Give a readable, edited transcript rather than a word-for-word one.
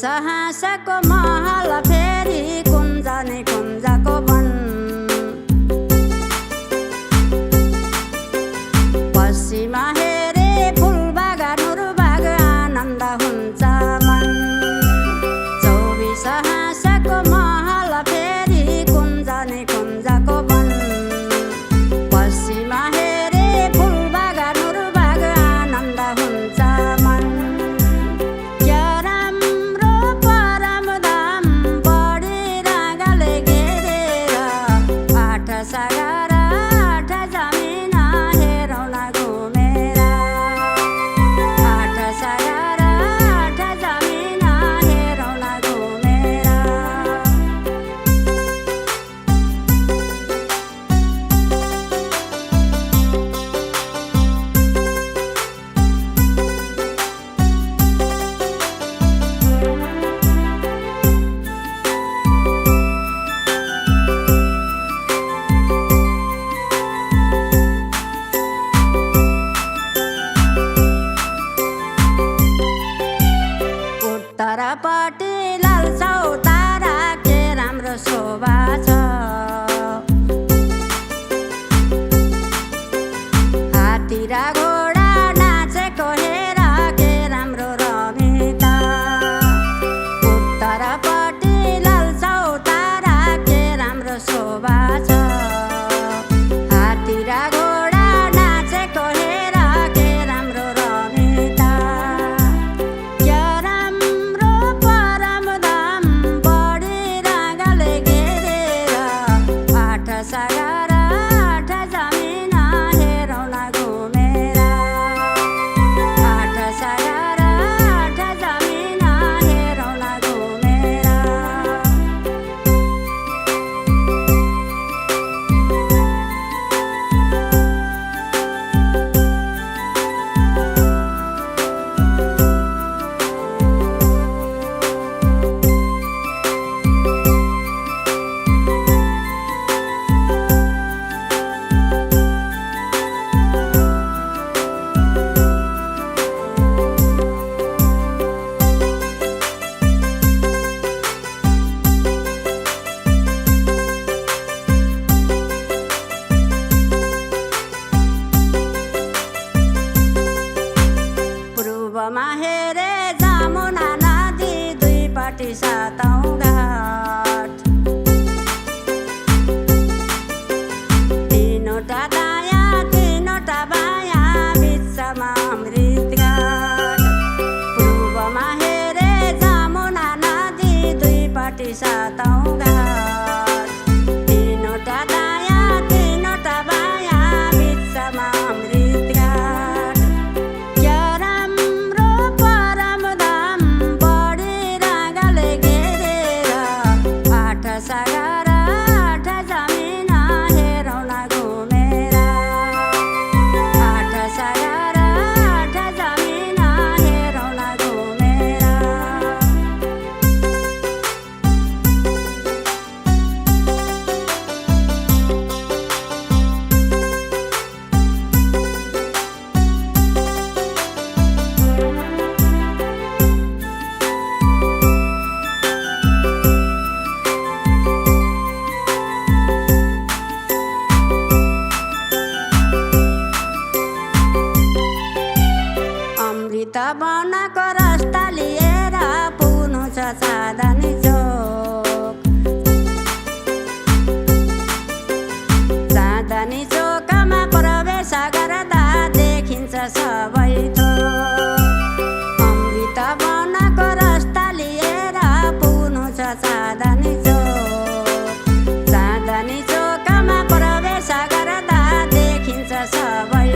हाँसको महल फेरि कुञ्जने कुञ्जको वन। पश्चिमा हेरे फुलबागानहरू बाग आनन्द हुन्छ मन। 24 हाँसको महल फेरि कुञ्जने कुञ्जको वन। पश्चिमा हेरे फुलबागानहरू बाग आनन्द हुन्छ मन। क्या राम्रो परम धाम बढी रागले घेरेर आठ सागर आठ जमिन हेरौँ न घुमेर। आठ सागर आठ जमिन हेरौँ न घुमेर। उत्तरपट्टि लाल चौतारा के राम्रो शोभा छ। हात्ती र घोडा नाचेको हेर के राम्रो रमिता। उत्तरपट्टि लाल चौतारा के राम्रो शोभा छ। हात्ती र घोडा नाचेको हेर के राम्रो रमिता। क्या राम्रो परम धाम बढी रागले घेरेर आठ सागर आठ जमिन हेरौँ न घुमेर। आठ सागर आठ जमिन हेरौँ न घुमेर। पूर्वमा हेरे जमुना नदी दुईपट्टि सातौँ घाट। तीनवटा दायाँ तीनवटा बायाँ बिचमा अमृत घाट। पूर्वमा हेरे जमुना नदी दुईपट्टि सातौँ घाट। तीनवटा दायाँ तीनवटा बायाँ बिचमा अमृत घाट। क्या राम्रो परम धाम बढी रागले घेरेर आठ सागर आठ जमिन हेरौँ न घुमेर। आठ सागर आठ जमिन हेरौँ न घुमेर। अमृत वनको रस्ता लिएर पुग्नु छ चाँदनी चोक। चाँदनी चोकमा प्रवेश गर्दा देखिन्छ सबै थोक। अमृत वनको रस्ता लिएर पुग्नु छ चाँदनी चोक। चाँदनी चोकमा प्रवेश गर्दा देखिन्छ सबै